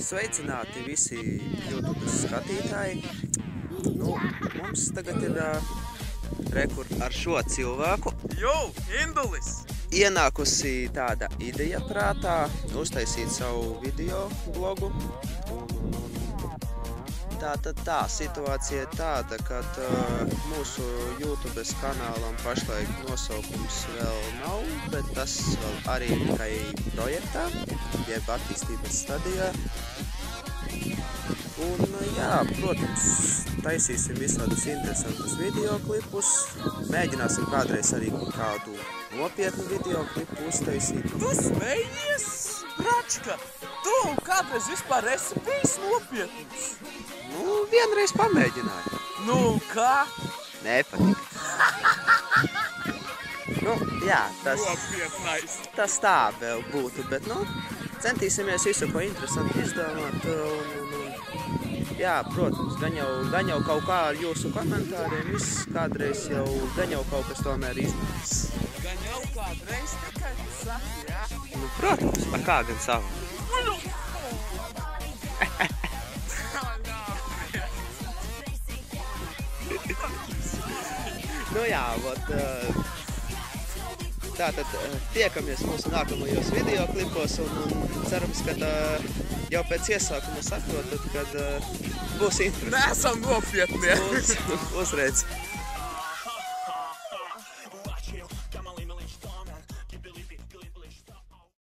Sveicināti visi YouTube skatītāji. Mums tagad ir ar šo cilvēku Indulis! ienākusi tāda ideja prātā uztaisīt savu video blogu. Tā situācija ir tāda, ka mūsu YouTube kanālam pašlaik nosaukums vēl nav, bet tas vēl arī tikai projektā, jeb attīstības stadijā. Un jā, protams, taisīsim visādus interesantus videoklipus. Mēģināsim kādreiz arī kādu nopietnu videoklipu uztaisīt. Tu smejies, Bračka! Tu kādreiz vispār esi bijis nopietns? Vienreiz pamēģināju. Kā? Nepatika. Jā, tas tā vēl būtu, bet, centīsimies visu, ko interesanti izdomāt. Jā, protams, gan jau kaut kā ar jūsu komentāriem, viss kādreiz jau, gan jau kaut kas tomēr iznāks. Gan jau kādreiz tikai tu saki, jā? Protams, kā gan savu. Tātad tiekamies mūsu nākamajos videoklipos un cerams, ka jau pēc iesākuma saprotat, kad būs interesanti. Neesam nopietnie! Uzredz!